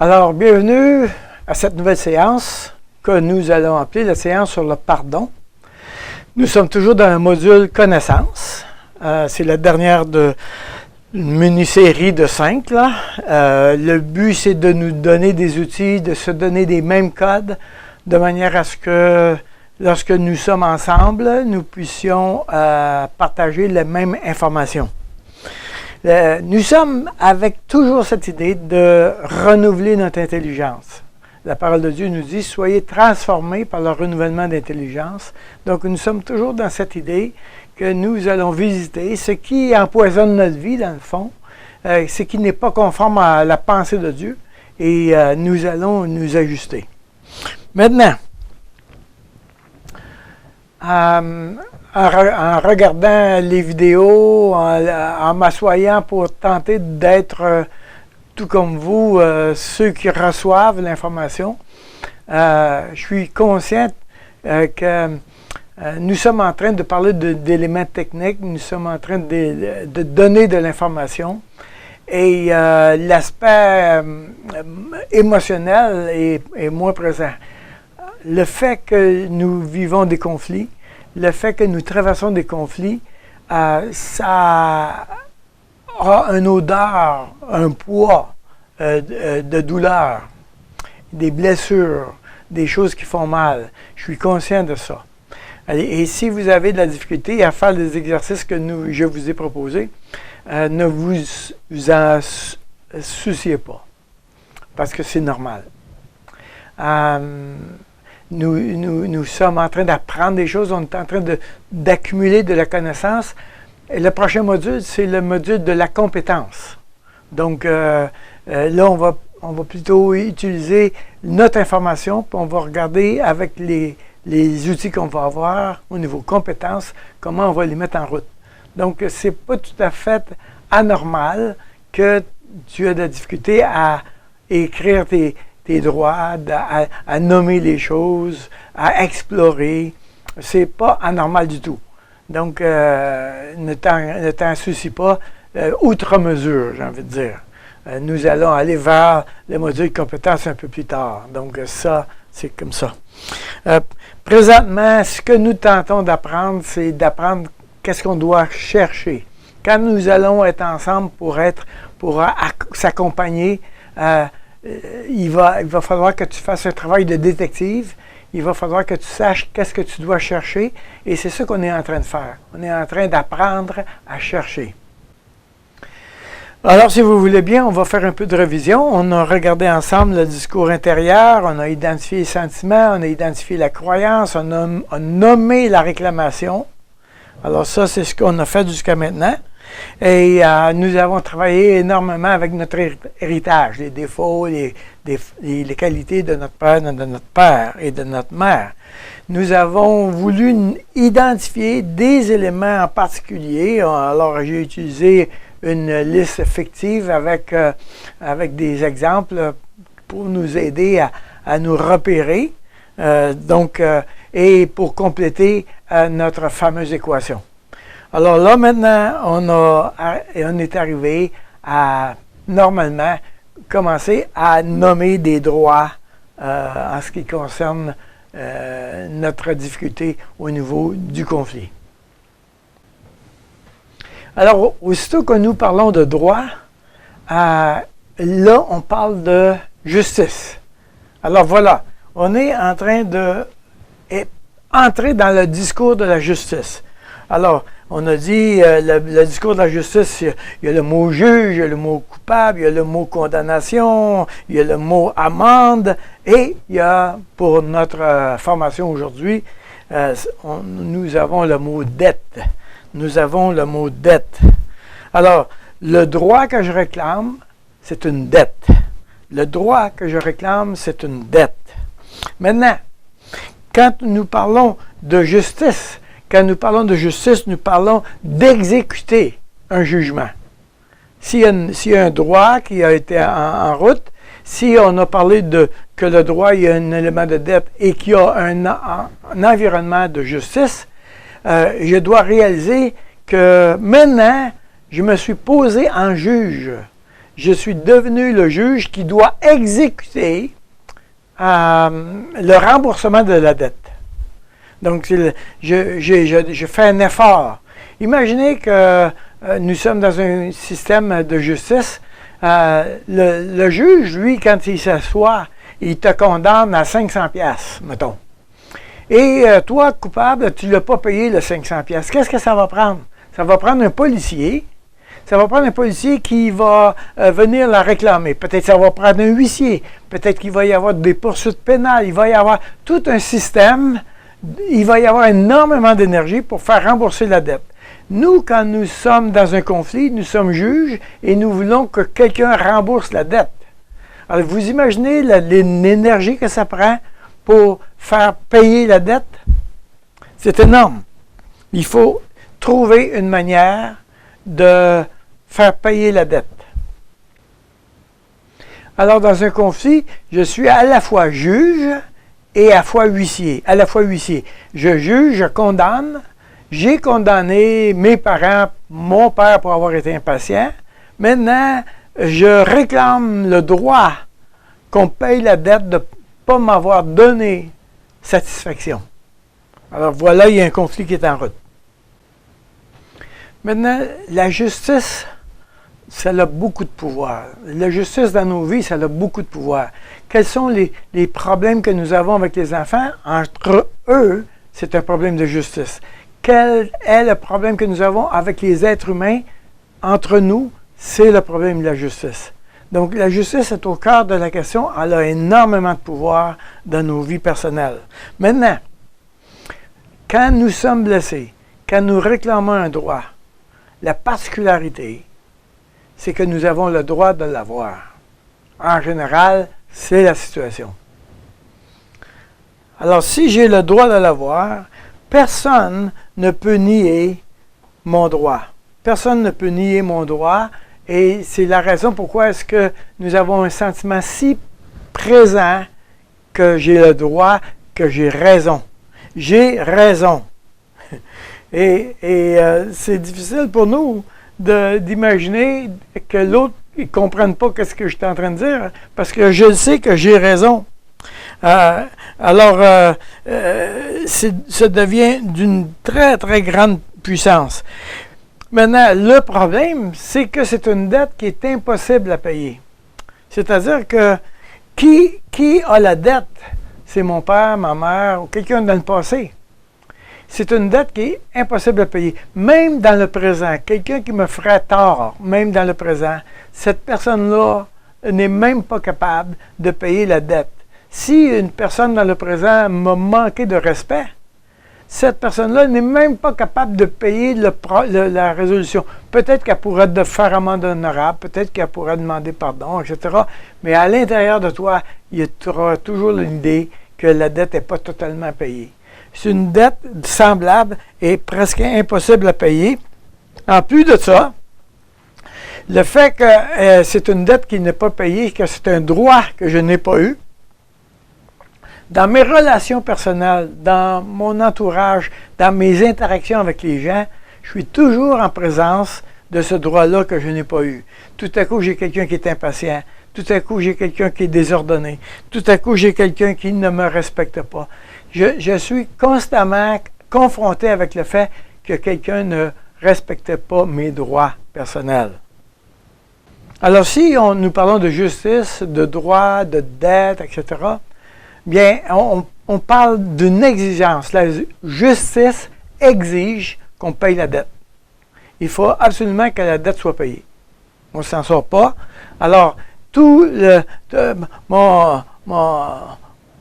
Alors, bienvenue à cette nouvelle séance que nous allons appeler la séance sur le pardon. Nous sommes toujours dans le module connaissance. C'est la dernière d'une mini-série de 5. Le but, c'est de nous donner des outils, de se donner des mêmes codes, de manière à ce que, lorsque nous sommes ensemble, nous puissions partager les mêmes informations. Nous sommes avec toujours cette idée de renouveler notre intelligence. La parole de Dieu nous dit « Soyez transformés par le renouvellement d'intelligence ». Donc, nous sommes toujours dans cette idée que nous allons visiter ce qui empoisonne notre vie, dans le fond, ce qui n'est pas conforme à la pensée de Dieu, et nous allons nous ajuster. Maintenant, en regardant les vidéos, en m'assoyant pour tenter d'être tout comme vous, ceux qui reçoivent l'information, je suis conscient que nous sommes en train de parler d'éléments techniques, nous sommes en train de donner de l'information et l'aspect émotionnel est moins présent. Le fait que nous vivons des conflits, le fait que nous traversons des conflits, ça a une odeur, un poids de douleur, des blessures, des choses qui font mal. Je suis conscient de ça. Et si vous avez de la difficulté à faire les exercices que je vous ai proposés, ne vous en souciez pas, parce que c'est normal. Nous sommes en train d'apprendre des choses, on est en train d'accumuler de la connaissance. Et le prochain module, c'est le module de la compétence. Donc, là, on va plutôt utiliser notre information, puis on va regarder avec les outils qu'on va avoir au niveau compétences, comment on va les mettre en route. Donc, ce n'est pas tout à fait anormal que tu aies de la difficulté à écrire tes droits, à nommer les choses, à explorer. C'est pas anormal du tout. Donc, ne t'en soucie pas outre mesure, j'ai envie de dire. Nous allons aller vers le module compétences un peu plus tard. Donc, ça, c'est comme ça. Présentement, ce que nous tentons d'apprendre, c'est d'apprendre qu'est-ce qu'on doit chercher. Quand nous allons être ensemble pour s'accompagner, il va falloir que tu fasses un travail de détective. Il va falloir que tu saches qu'est-ce que tu dois chercher. Et c'est ça qu'on est en train de faire. On est en train d'apprendre à chercher. Alors, si vous voulez bien, on va faire un peu de révision. On a regardé ensemble le discours intérieur. On a identifié les sentiments. On a identifié la croyance. On a nommé la réclamation. Alors ça, c'est ce qu'on a fait jusqu'à maintenant. Et nous avons travaillé énormément avec notre héritage, les défauts, les qualités de notre père et de notre mère. Nous avons voulu identifier des éléments en particulier. Alors, j'ai utilisé une liste fictive avec des exemples pour nous aider à nous repérer, et pour compléter notre fameuse équation. Alors là, maintenant, on est arrivé à, normalement, commencer à nommer des droits en ce qui concerne notre difficulté au niveau du conflit. Alors, aussitôt que nous parlons de droit, là, on parle de justice. Alors voilà, on est en train d'entrer dans le discours de la justice. Alors, on a dit, le discours de la justice, il y a le mot juge, il y a le mot coupable, il y a le mot condamnation, il y a le mot amende, et il y a, pour notre formation aujourd'hui, nous avons le mot dette. Nous avons le mot dette. Alors, le droit que je réclame, c'est une dette. Le droit que je réclame, c'est une dette. Maintenant, quand nous parlons de justice, nous parlons d'exécuter un jugement. S'il y a un droit qui a été en route, si on a parlé que le droit, il y a un élément de dette et qu'il y a un environnement de justice, je dois réaliser que maintenant, je me suis posé en juge. je suis devenu le juge qui doit exécuter le remboursement de la dette. Donc, je fais un effort. Imaginez que nous sommes dans un système de justice. Le juge, lui, quand il s'assoit, il te condamne à 500 pièces, mettons. Et toi, coupable, tu ne l'as pas payé le 500 pièces. Qu'est-ce que ça va prendre? Ça va prendre un policier. Ça va prendre un policier qui va venir la réclamer. Peut-être ça va prendre un huissier. Peut-être qu'il va y avoir des poursuites pénales. Il va y avoir tout un système. Il va y avoir énormément d'énergie pour faire rembourser la dette. Nous, quand nous sommes dans un conflit, nous sommes juges et nous voulons que quelqu'un rembourse la dette. Alors, vous imaginez l'énergie que ça prend pour faire payer la dette? C'est énorme. Il faut trouver une manière de faire payer la dette. Alors, dans un conflit, je suis à la fois juge et à la fois huissier. À la fois huissier. Je juge, je condamne. J'ai condamné mes parents, mon père pour avoir été impatient. Maintenant, je réclame le droit qu'on paye la dette de ne pas m'avoir donné satisfaction. Alors voilà, il y a un conflit qui est en route. Maintenant, la justice, ça a beaucoup de pouvoir. La justice dans nos vies, ça a beaucoup de pouvoir. Quels sont les problèmes que nous avons avec les enfants? Entre eux, c'est un problème de justice. Quel est le problème que nous avons avec les êtres humains? Entre nous, c'est le problème de la justice. Donc, la justice est au cœur de la question. Elle a énormément de pouvoir dans nos vies personnelles. Maintenant, quand nous sommes blessés, quand nous réclamons un droit, la particularité, c'est que nous avons le droit de l'avoir. En général, c'est la situation. Alors, si j'ai le droit de l'avoir, personne ne peut nier mon droit. Personne ne peut nier mon droit et c'est la raison pourquoi est-ce que nous avons un sentiment si présent que j'ai le droit, que j'ai raison. J'ai raison. Et c'est difficile pour nous d'imaginer que l'autre ne comprenne pas ce que je suis en train de dire parce que je sais que j'ai raison. Ça devient d'une très, très grande puissance. Maintenant, le problème, c'est que c'est une dette qui est impossible à payer. C'est-à-dire que qui a la dette? C'est mon père, ma mère ou quelqu'un dans le passé. C'est une dette qui est impossible à payer. Même dans le présent, quelqu'un qui me ferait tort, même dans le présent, cette personne-là n'est même pas capable de payer la dette. Si une personne dans le présent m'a manqué de respect, cette personne-là n'est même pas capable de payer la résolution. Peut-être qu'elle pourrait te faire amende honorable, peut-être qu'elle pourrait demander pardon, etc. Mais à l'intérieur de toi, il y aura toujours l'idée que la dette n'est pas totalement payée. C'est une dette semblable et presque impossible à payer. En plus de ça, le fait que c'est une dette qui n'est pas payée, que c'est un droit que je n'ai pas eu, dans mes relations personnelles, dans mon entourage, dans mes interactions avec les gens, je suis toujours en présence de ce droit-là que je n'ai pas eu. Tout à coup, j'ai quelqu'un qui est impatient. Tout à coup, j'ai quelqu'un qui est désordonné. Tout à coup, j'ai quelqu'un qui ne me respecte pas. Je suis constamment confronté avec le fait que quelqu'un ne respectait pas mes droits personnels. Alors, si nous parlons de justice, de droit, de dette, etc., bien, on parle d'une exigence. La justice exige qu'on paye la dette. Il faut absolument que la dette soit payée. On ne s'en sort pas. Alors,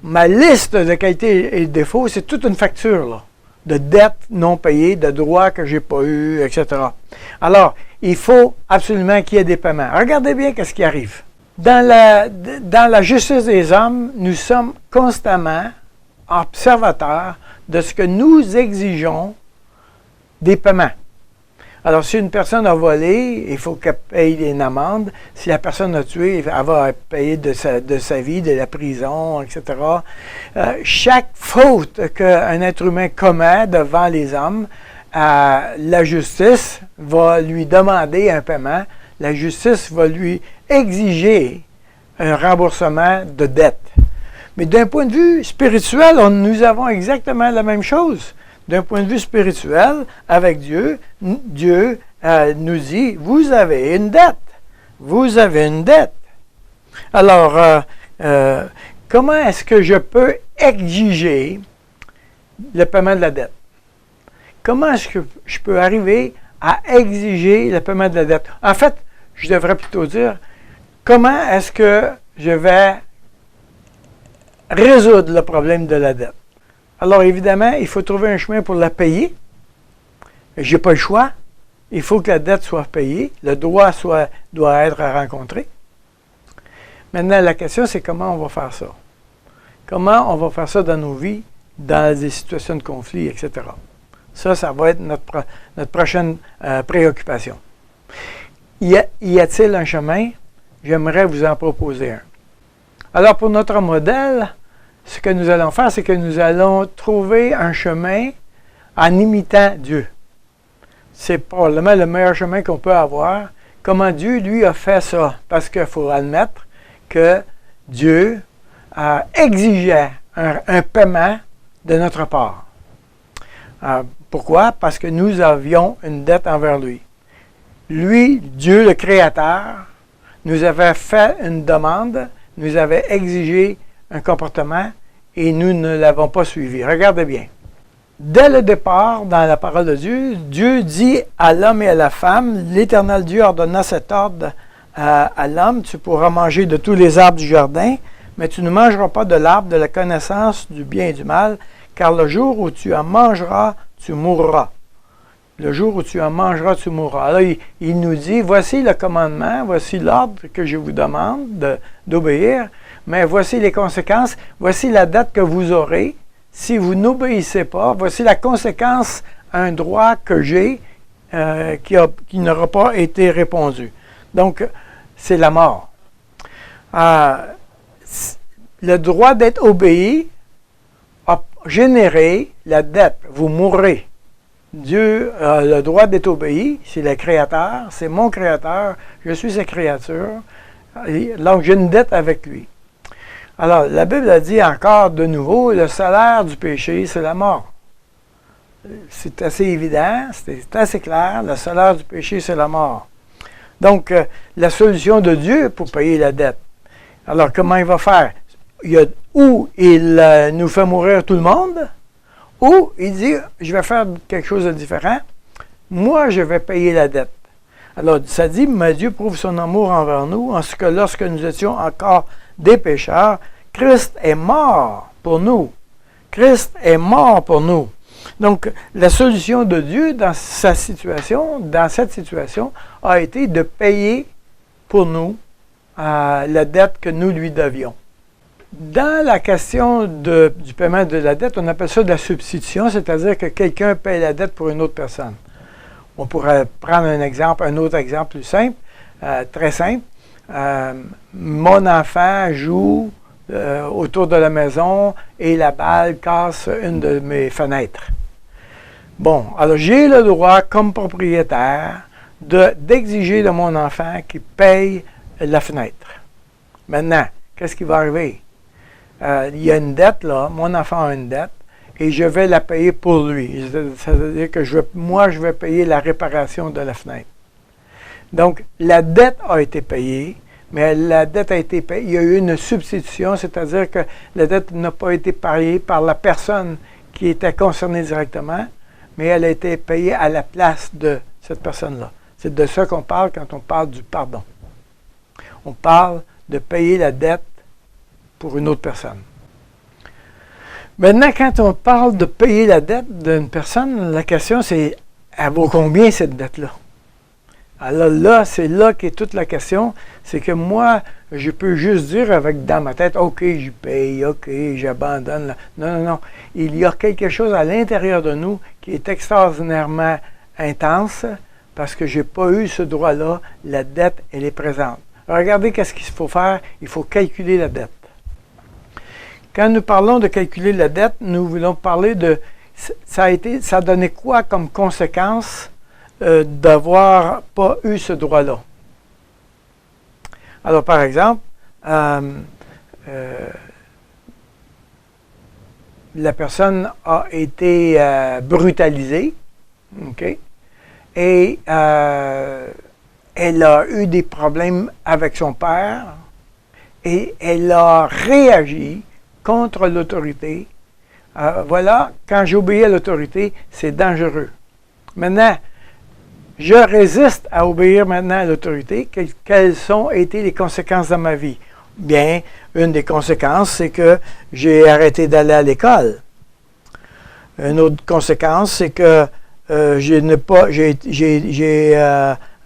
ma liste de qualités et de défauts, c'est toute une facture là, de dettes non payées, de droits que je n'ai pas eus, etc. Alors, il faut absolument qu'il y ait des paiements. Regardez bien ce qui arrive. Dans la justice des hommes, nous sommes constamment observateurs de ce que nous exigeons des paiements. Alors, si une personne a volé, il faut qu'elle paye une amende. Si la personne a tué, elle va payer de sa vie, de la prison, etc. Chaque faute qu'un être humain commet devant les hommes, la justice va lui demander un paiement. la justice va lui exiger un remboursement de dette. Mais d'un point de vue spirituel, nous avons exactement la même chose. D'un point de vue spirituel, avec Dieu, Dieu nous dit, vous avez une dette. Vous avez une dette. Alors, comment est-ce que je peux exiger le paiement de la dette? Comment est-ce que je peux arriver à exiger le paiement de la dette? En fait, je devrais plutôt dire, comment est-ce que je vais résoudre le problème de la dette? Alors, évidemment, il faut trouver un chemin pour la payer. Je n'ai pas le choix. Il faut que la dette soit payée. Le droit doit être rencontré. Maintenant, la question, c'est comment on va faire ça? Comment on va faire ça dans nos vies, dans des situations de conflit, etc. Ça va être notre prochaine préoccupation. Y a-t-il un chemin? J'aimerais vous en proposer un. Alors, pour notre modèle, ce que nous allons faire, c'est que nous allons trouver un chemin en imitant Dieu. C'est probablement le meilleur chemin qu'on peut avoir. Comment Dieu, lui, a fait ça? Parce qu'il faut admettre que Dieu exigeait un paiement de notre part. Pourquoi? Parce que nous avions une dette envers lui. Lui, Dieu le Créateur, nous avait fait une demande, nous avait exigé un comportement et nous ne l'avons pas suivi. Regardez bien. Dès le départ, dans la parole de Dieu, Dieu dit à l'homme et à la femme, l'Éternel Dieu ordonna cet ordre à l'homme, tu pourras manger de tous les arbres du jardin, mais tu ne mangeras pas de l'arbre de la connaissance du bien et du mal, car le jour où tu en mangeras, tu mourras. Le jour où tu en mangeras, tu mourras. Alors, il nous dit, voici le commandement, voici l'ordre que je vous demande d'obéir, mais voici les conséquences, voici la dette que vous aurez. Si vous n'obéissez pas, voici la conséquence à un droit que j'ai qui n'aura pas été répondu. Donc, c'est la mort. Le droit d'être obéi a généré la dette. Vous mourrez. Dieu a le droit d'être obéi. C'est le Créateur. C'est mon Créateur. Je suis sa créature. Donc, j'ai une dette avec lui. Alors, la Bible a dit encore de nouveau, le salaire du péché, c'est la mort. C'est assez évident, c'est assez clair. Le salaire du péché, c'est la mort. Donc, la solution de Dieu pour payer la dette. Alors, comment il va faire? Ou il nous fait mourir tout le monde, ou il dit, je vais faire quelque chose de différent. Moi, je vais payer la dette. Alors, ça dit, mais Dieu prouve son amour envers nous, en ce que lorsque nous étions encore des pécheurs, Christ est mort pour nous. Christ est mort pour nous. Donc, la solution de Dieu dans cette situation, a été de payer pour nous la dette que nous lui devions. Dans la question du paiement de la dette, on appelle ça de la substitution, c'est-à-dire que quelqu'un paye la dette pour une autre personne. On pourrait prendre un autre exemple plus simple, très simple. Mon enfant joue autour de la maison et la balle casse une de mes fenêtres. Bon, alors j'ai le droit, comme propriétaire, d'exiger de mon enfant qu'il paye la fenêtre. Maintenant, qu'est-ce qui va arriver? Il y a une dette là, mon enfant a une dette, et je vais la payer pour lui. C'est-à-dire que je vais payer la réparation de la fenêtre. Donc, la dette a été payée, mais la dette a été payée. Il y a eu une substitution, c'est-à-dire que la dette n'a pas été payée par la personne qui était concernée directement, mais elle a été payée à la place de cette personne-là. C'est de ça qu'on parle quand on parle du pardon. On parle de payer la dette pour une autre personne. Maintenant, quand on parle de payer la dette d'une personne, la question c'est, elle vaut combien cette dette-là? Alors là, c'est là qu'est toute la question. C'est que moi, je peux juste dire dans ma tête, OK, j'y paye, OK, j'abandonne. Non. Il y a quelque chose à l'intérieur de nous qui est extraordinairement intense parce que je n'ai pas eu ce droit-là. La dette, elle est présente. Regardez qu'est-ce qu'il faut faire. Il faut calculer la dette. Quand nous parlons de calculer la dette, nous voulons parler de... Ça a donné quoi comme conséquence d'avoir pas eu ce droit-là? Alors, par exemple, la personne a été brutalisée, OK? Et elle a eu des problèmes avec son père et elle a réagi contre l'autorité. Voilà, quand j'obéis à l'autorité, c'est dangereux. Maintenant, je résiste à obéir maintenant à l'autorité. Quelles ont été les conséquences dans ma vie? Bien, une des conséquences, c'est que j'ai arrêté d'aller à l'école. Une autre conséquence, c'est que j'ai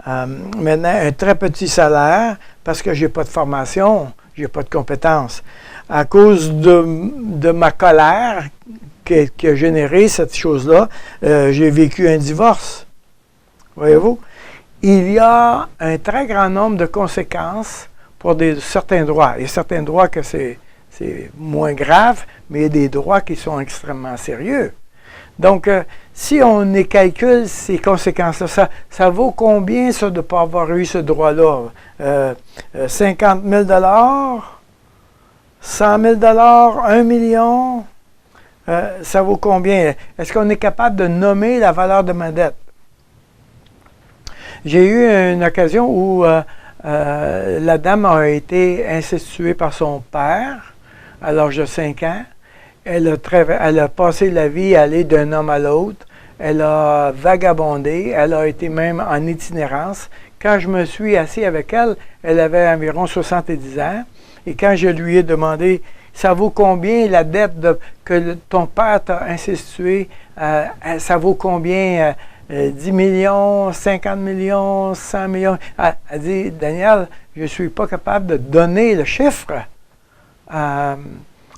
maintenant un très petit salaire parce que je n'ai pas de formation, je n'ai pas de compétences. À cause de ma colère qui a généré cette chose-là, j'ai vécu un divorce. Voyez-vous? Il y a un très grand nombre de conséquences pour certains droits. Il y a certains droits que c'est moins grave, mais il y a des droits qui sont extrêmement sérieux. Donc, si on calcule ces conséquences-là, ça vaut combien, ça, de ne pas avoir eu ce droit-là? 50 000 100 000 1 million? Ça vaut combien? Est-ce qu'on est capable de nommer la valeur de ma dette? J'ai eu une occasion où la dame a été incestuée par son père à l'âge de 5 ans. Elle a passé la vie à aller d'un homme à l'autre. Elle a vagabondé. Elle a été même en itinérance. Quand je me suis assis avec elle, elle avait environ 70 ans. Et quand je lui ai demandé, ça vaut combien la dette que ton père t'a incestuée? Ça vaut combien? 10 millions, 50 millions, 100 millions. Elle dit, Daniel, je ne suis pas capable de donner le chiffre.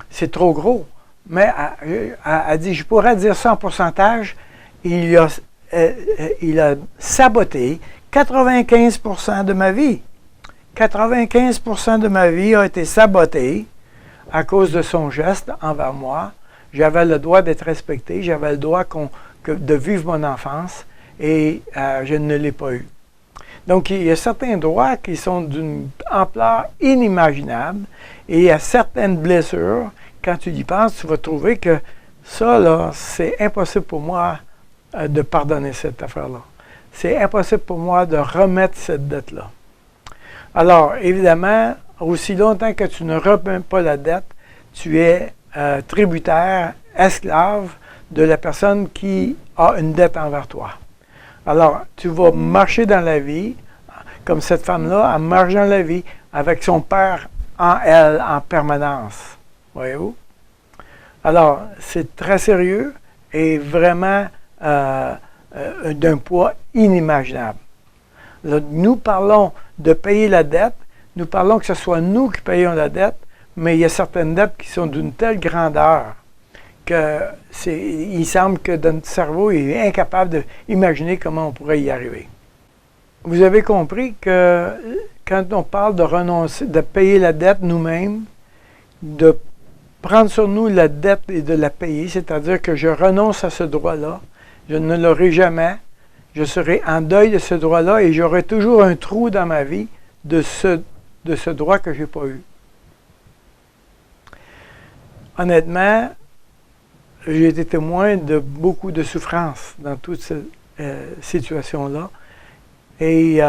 C'est trop gros. Mais elle dit, je pourrais dire ça en pourcentage. Il a saboté 95% de ma vie. 95% de ma vie a été sabotée à cause de son geste envers moi. J'avais le droit d'être respecté, j'avais le droit de vivre mon enfance et je ne l'ai pas eu. Donc, il y a certains droits qui sont d'une ampleur inimaginable et il y a certaines blessures, quand tu y penses, tu vas trouver que ça, là, c'est impossible pour moi de pardonner cette affaire-là. C'est impossible pour moi de remettre cette dette-là. Alors, évidemment, aussi longtemps que tu ne remets pas la dette, tu es tributaire, esclave de la personne qui a une dette envers toi. Alors, tu vas marcher dans la vie, comme cette femme-là, elle marche dans la vie avec son père en elle, en permanence. Voyez-vous? Alors, c'est très sérieux et vraiment d'un poids inimaginable. Là, nous parlons de payer la dette, nous parlons que ce soit nous qui payons la dette, mais il y a certaines dettes qui sont d'une telle grandeur qu'il semble que notre cerveau est incapable d'imaginer comment on pourrait y arriver. Vous avez compris que quand on parle de renoncer, de payer la dette nous-mêmes, de prendre sur nous la dette et de la payer, c'est-à-dire que je renonce à ce droit-là, je ne l'aurai jamais, je serai en deuil de ce droit-là et j'aurai toujours un trou dans ma vie de ce droit que je n'ai pas eu. Honnêtement, j'ai été témoin de beaucoup de souffrances dans toute cette situation-là. Et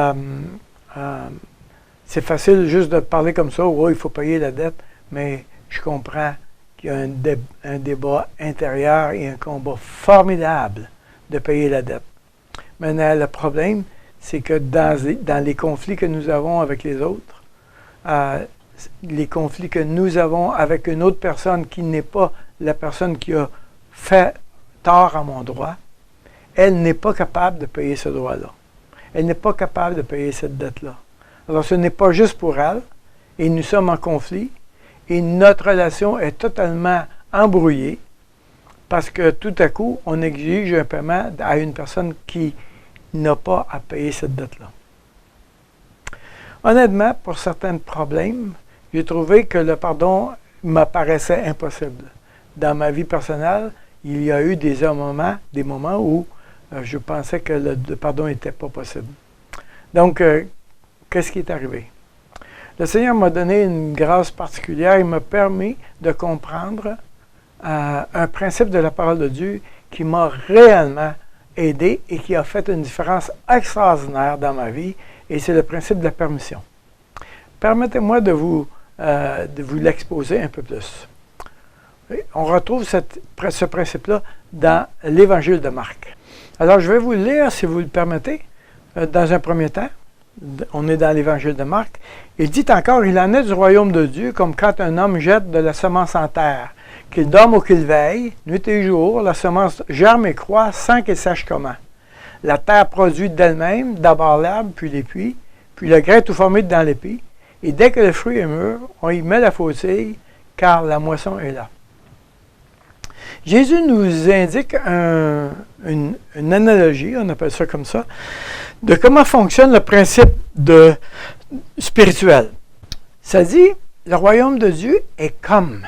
c'est facile juste de parler comme ça, oh, il faut payer la dette, mais je comprends qu'il y a un débat intérieur et un combat formidable de payer la dette. Maintenant, le problème, c'est que dans les conflits que nous avons avec les autres, les conflits que nous avons avec une autre personne qui n'est pas la personne qui a fait tort à mon droit, elle n'est pas capable de payer ce droit-là. Elle n'est pas capable de payer cette dette-là. Alors, ce n'est pas juste pour elle, et nous sommes en conflit, et notre relation est totalement embrouillée, parce que tout à coup, on exige un paiement à une personne qui n'a pas à payer cette dette-là. Honnêtement, pour certains problèmes, j'ai trouvé que le pardon m'apparaissait impossible. Dans ma vie personnelle, il y a eu des moments où je pensais que le pardon n'était pas possible. Donc, qu'est-ce qui est arrivé? Le Seigneur m'a donné une grâce particulière. Il m'a permis de comprendre un principe de la parole de Dieu qui m'a réellement aidé et qui a fait une différence extraordinaire dans ma vie. Et c'est le principe de la permission. Permettez-moi de vous l'exposer un peu plus. On retrouve ce principe-là dans l'Évangile de Marc. Alors, je vais vous le lire, si vous le permettez, dans un premier temps. On est dans l'Évangile de Marc. Il dit encore, « Il en est du royaume de Dieu, comme quand un homme jette de la semence en terre. Qu'il dorme ou qu'il veille, nuit et jour, la semence germe et croît sans qu'il sache comment. La terre produit d'elle-même d'abord l'herbe, puis l'épi, puis le grain tout formé dans l'épi. Et dès que le fruit est mûr, on y met la faucille, car la moisson est là. » Jésus nous indique une analogie, on appelle ça comme ça, de comment fonctionne le principe spirituel. Ça dit, le royaume de Dieu est comme.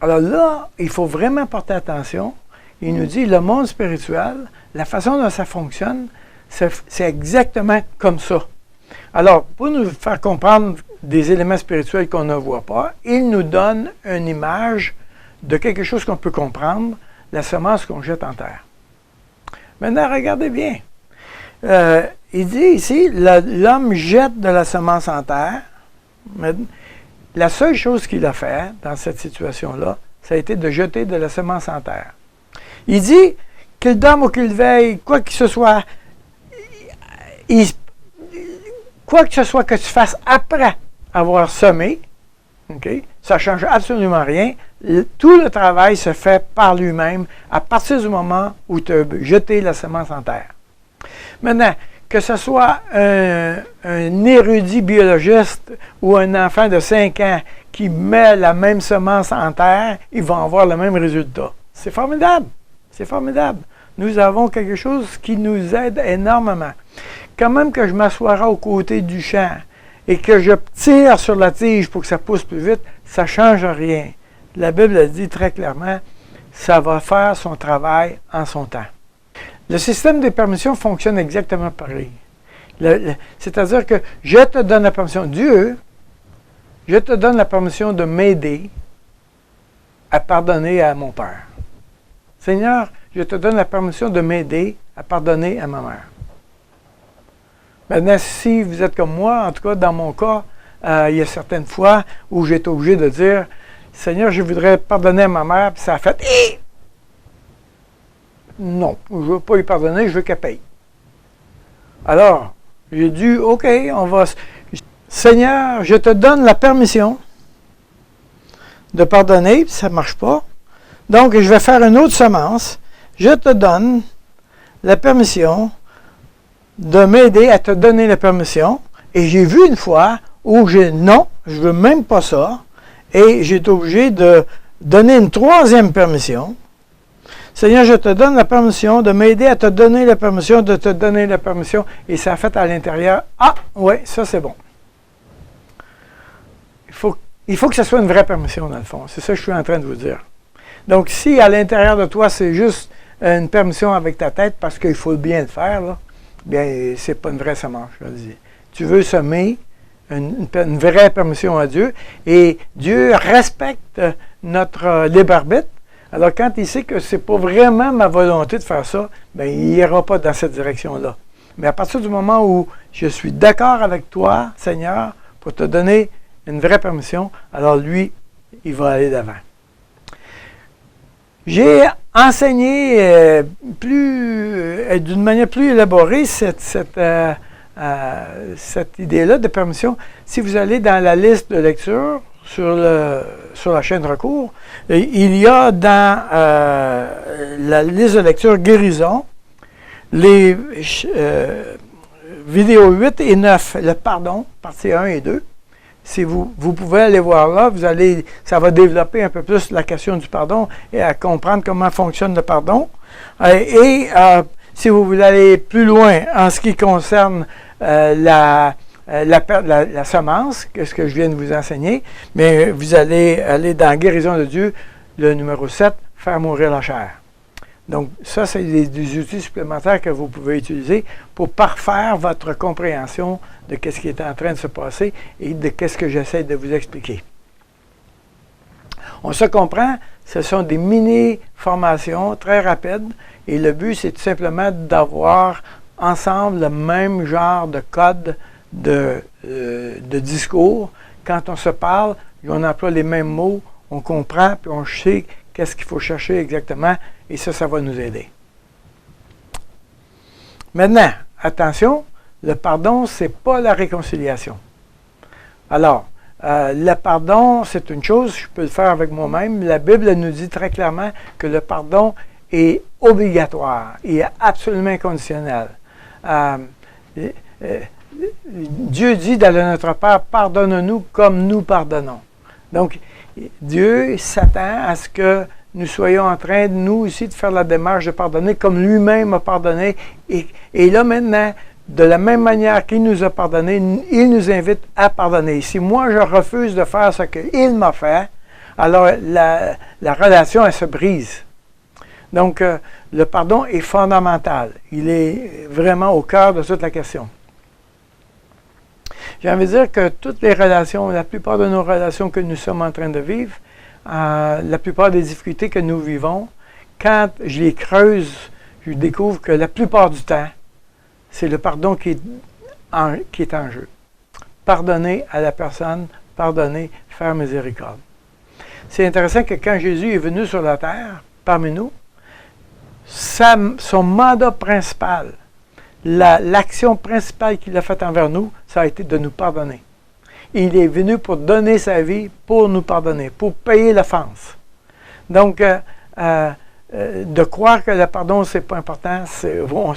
Alors là, il faut vraiment porter attention. Il nous dit, le monde spirituel, la façon dont ça fonctionne, c'est exactement comme ça. Alors, pour nous faire comprendre des éléments spirituels qu'on ne voit pas, il nous donne une image de quelque chose qu'on peut comprendre, la semence qu'on jette en terre. Maintenant, regardez bien. Il dit ici, l'homme jette de la semence en terre. Mais la seule chose qu'il a fait dans cette situation-là, ça a été de jeter de la semence en terre. Il dit qu'il dorme ou qu'il veille, quoi que ce soit, quoi que ce soit que tu fasses après avoir semé, okay, ça ne change absolument rien. Tout le travail se fait par lui-même à partir du moment où tu as jeté la semence en terre. Maintenant, que ce soit un érudit biologiste ou un enfant de 5 ans qui met la même semence en terre, ils vont avoir le même résultat. C'est formidable. C'est formidable. Nous avons quelque chose qui nous aide énormément. Quand même que je m'assoirai aux côtés du champ et que je tire sur la tige pour que ça pousse plus vite, ça ne change rien. La Bible a dit très clairement, ça va faire son travail en son temps. Le système des permissions fonctionne exactement pareil. C'est-à-dire que je te donne la permission, Dieu, je te donne la permission de m'aider à pardonner à mon père. Seigneur, je te donne la permission de m'aider à pardonner à ma mère. Maintenant, si vous êtes comme moi, en tout cas dans mon cas, il y a certaines fois où j'ai été obligé de dire, Seigneur, je voudrais pardonner à ma mère, puis ça a fait « Non, je ne veux pas lui pardonner, je veux qu'elle paye. » Alors, j'ai dit, OK, on va... Seigneur, je te donne la permission de pardonner, puis ça ne marche pas. Donc, je vais faire une autre semence. Je te donne la permission de m'aider à te donner la permission. Et j'ai vu une fois où non, je ne veux même pas ça. Et j'ai été obligé de donner une troisième permission. Seigneur, je te donne la permission de m'aider à te donner la permission, de te donner la permission. Et ça a fait à l'intérieur, ah, oui, ça c'est bon. Il faut que ce soit une vraie permission, dans le fond. C'est ça que je suis en train de vous dire. Donc, si à l'intérieur de toi, c'est juste une permission avec ta tête, parce qu'il faut bien le faire, là, bien, c'est pas une vraie semence, je le dis. Tu veux semer une vraie permission à Dieu, et Dieu respecte notre libre arbitre. Alors, quand il sait que ce n'est pas vraiment ma volonté de faire ça, bien, il n'ira pas dans cette direction-là. Mais à partir du moment où je suis d'accord avec toi, Seigneur, pour te donner une vraie permission, alors lui, il va aller d'avant. J'ai enseigné d'une manière plus élaborée cette idée-là de permission. Si vous allez dans la liste de lecture sur la chaîne Recours, il y a dans la liste de lecture guérison les vidéos 8 et 9, le pardon, partie 1 et 2. Si vous pouvez aller voir là, ça va développer un peu plus la question du pardon et à comprendre comment fonctionne le pardon. Si vous voulez aller plus loin en ce qui concerne la semence, ce que je viens de vous enseigner, mais vous allez aller dans Guérison de Dieu, le numéro 7, faire mourir la chair. Donc, ça, c'est des outils supplémentaires que vous pouvez utiliser pour parfaire votre compréhension de ce qui est en train de se passer et de ce que j'essaie de vous expliquer. On se comprend, ce sont des mini-formations très rapides et le but, c'est tout simplement d'avoir ensemble le même genre de code de discours. Quand on se parle, on emploie les mêmes mots, on comprend, puis on sait qu'est-ce qu'il faut chercher exactement, et ça va nous aider. Maintenant, attention, le pardon, ce n'est pas la réconciliation. Alors, le pardon, c'est une chose, je peux le faire avec moi-même. La Bible nous dit très clairement que le pardon est obligatoire, il est absolument inconditionnel. Dieu dit dans le Notre Père, pardonne-nous comme nous pardonnons. Donc, Dieu s'attend à ce que nous soyons en train, nous aussi, de faire la démarche de pardonner comme lui-même a pardonné. Et là, maintenant, de la même manière qu'il nous a pardonné, il nous invite à pardonner. Si moi, je refuse de faire ce qu'il m'a fait, alors la relation, elle se brise. Donc, le pardon est fondamental. Il est vraiment au cœur de toute la question. J'ai envie de dire que toutes les relations, la plupart de nos relations que nous sommes en train de vivre, la plupart des difficultés que nous vivons, quand je les creuse, je découvre que la plupart du temps, c'est le pardon qui est en jeu. Pardonner à la personne, pardonner, faire miséricorde. C'est intéressant que quand Jésus est venu sur la terre, parmi nous, son mandat principal, l'action principale qu'il a faite envers nous, ça a été de nous pardonner. Il est venu pour donner sa vie, pour nous pardonner, pour payer l'offense. Donc, de croire que le pardon, c'est pas important, on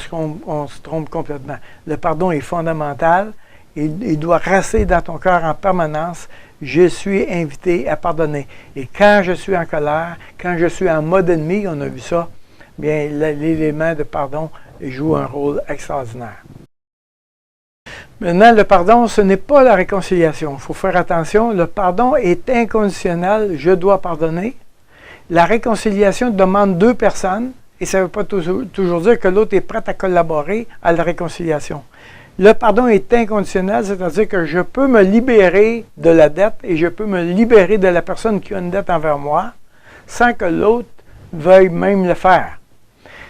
se trompe complètement. Le pardon est fondamental. Il doit rester dans ton cœur en permanence. Je suis invité à pardonner. Et quand je suis en colère, quand je suis en mode ennemi, on a vu ça, bien, l'élément de pardon joue un rôle extraordinaire. Maintenant, le pardon, ce n'est pas la réconciliation. Il faut faire attention. Le pardon est inconditionnel. Je dois pardonner. La réconciliation demande deux personnes, et ça ne veut pas toujours dire que l'autre est prêt à collaborer à la réconciliation. Le pardon est inconditionnel, c'est-à-dire que je peux me libérer de la dette et je peux me libérer de la personne qui a une dette envers moi sans que l'autre veuille même le faire.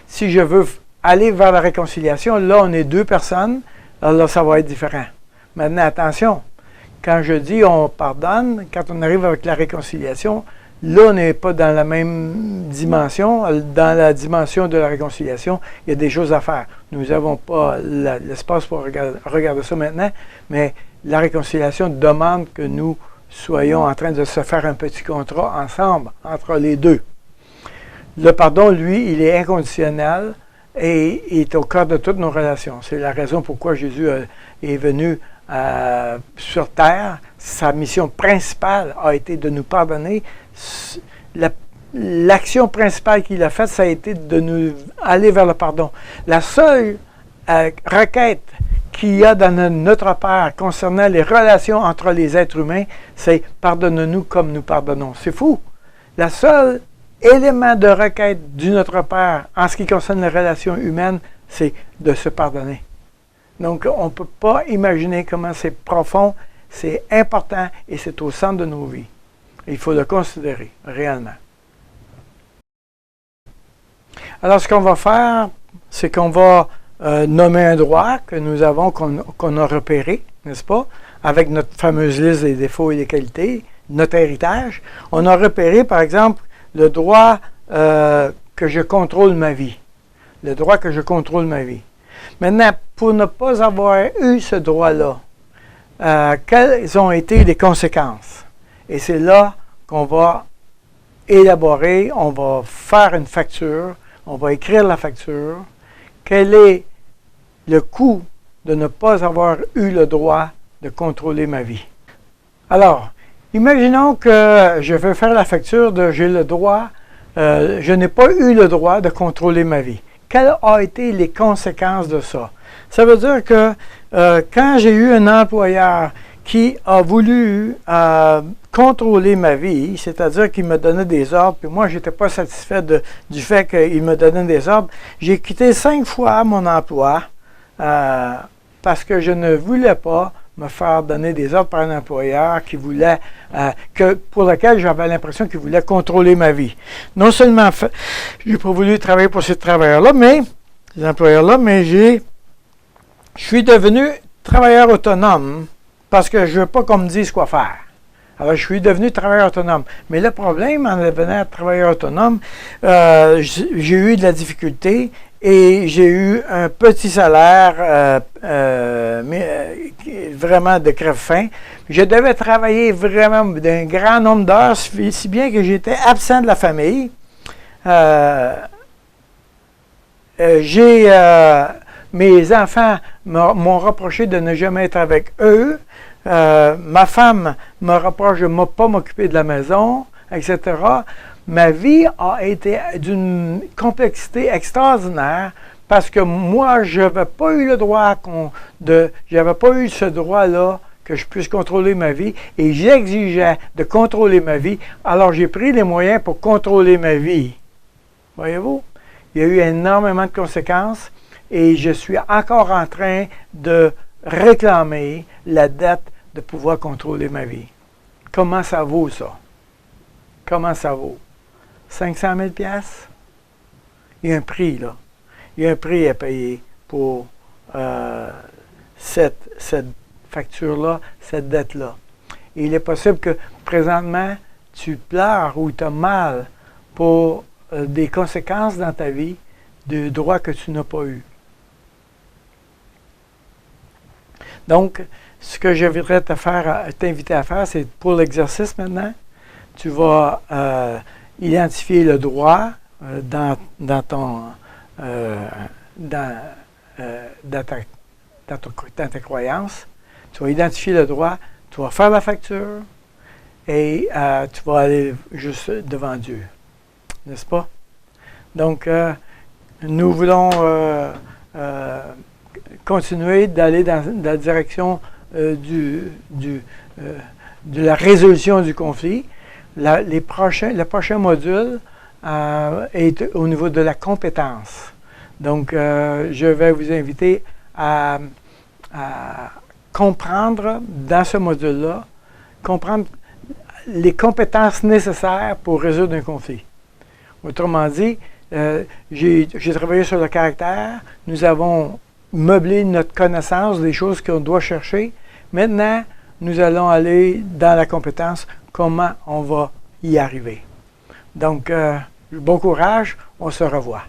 Si je veux aller vers la réconciliation, là, on est deux personnes, alors là, ça va être différent. Maintenant, attention, quand je dis on pardonne, quand on arrive avec la réconciliation, là, on n'est pas dans la même dimension. Dans la dimension de la réconciliation, il y a des choses à faire. Nous n'avons pas l'espace pour regarder ça maintenant, mais la réconciliation demande que nous soyons en train de se faire un petit contrat ensemble, entre les deux. Le pardon, lui, il est inconditionnel et est au cœur de toutes nos relations. C'est la raison pourquoi Jésus est venu sur terre. Sa mission principale a été de nous pardonner. L'action principale qu'il a faite, ça a été de nous aller vers le pardon. La seule requête qu'il y a dans notre Père concernant les relations entre les êtres humains, c'est « pardonne-nous comme nous pardonnons ». C'est fou. La seule élément de requête du Notre Père en ce qui concerne les relations humaines, c'est de se pardonner. Donc, on ne peut pas imaginer comment c'est profond, c'est important et c'est au centre de nos vies. Il faut le considérer réellement. Alors, ce qu'on va faire, c'est qu'on va nommer un droit que nous avons, qu'on a repéré, n'est-ce pas, avec notre fameuse liste des défauts et des qualités, notre héritage. On a repéré, par exemple, le droit que je contrôle ma vie. Le droit que je contrôle ma vie. Maintenant, pour ne pas avoir eu ce droit-là, quelles ont été les conséquences? Et c'est là qu'on va élaborer, on va faire une facture, on va écrire la facture. Quel est le coût de ne pas avoir eu le droit de contrôler ma vie? Alors, imaginons que je veux faire la facture de j'ai le droit, je n'ai pas eu le droit de contrôler ma vie. Quelles ont été les conséquences de ça? Ça veut dire que quand j'ai eu un employeur qui a voulu contrôler ma vie, c'est-à-dire qu'il me donnait des ordres, puis moi, je n'étais pas satisfait du fait qu'il me donnait des ordres. J'ai quitté 5 fois mon emploi parce que je ne voulais pas me faire donner des ordres par un employeur qui voulait, pour lequel j'avais l'impression qu'il voulait contrôler ma vie. Non seulement, j'ai pas voulu travailler pour ces employeurs-là, mais je suis devenu travailleur autonome parce que je ne veux pas qu'on me dise quoi faire. Alors, je suis devenu travailleur autonome. Mais le problème, en devenant travailleur autonome, j'ai eu de la difficulté et j'ai eu un petit salaire vraiment de crève-faim. Je devais travailler vraiment d'un grand nombre d'heures, si bien que j'étais absent de la famille. Mes enfants m'ont reproché de ne jamais être avec eux. Ma femme me reproche de ne pas m'occuper de la maison, etc. Ma vie a été d'une complexité extraordinaire parce que moi, je n'avais pas eu le droit j'avais pas eu ce droit-là que je puisse contrôler ma vie et j'exigeais de contrôler ma vie. Alors, j'ai pris les moyens pour contrôler ma vie. Voyez-vous? Il y a eu énormément de conséquences et je suis encore en train de réclamer la dette de pouvoir contrôler ma vie. Comment ça vaut, ça? Comment ça vaut? 500 000 $? Il y a un prix, là. Il y a un prix à payer pour cette facture-là, cette dette-là. Et il est possible que, présentement, tu pleures ou tu as mal pour des conséquences dans ta vie de droits que tu n'as pas eu. Donc, ce que je voudrais t'inviter à faire, c'est pour l'exercice maintenant, tu vas identifier le droit dans ta croyance. Tu vas identifier le droit, tu vas faire la facture et tu vas aller juste devant Dieu. N'est-ce pas? Donc, nous voulons continuer d'aller dans la direction de la résolution du conflit. Le prochain module est au niveau de la compétence. Donc, je vais vous inviter à comprendre dans ce module-là, comprendre les compétences nécessaires pour résoudre un conflit. Autrement dit, j'ai travaillé sur le caractère, nous avons meublé notre connaissance des choses qu'on doit chercher. Maintenant, nous allons aller dans la compétence, comment on va y arriver. Donc, bon courage, on se revoit.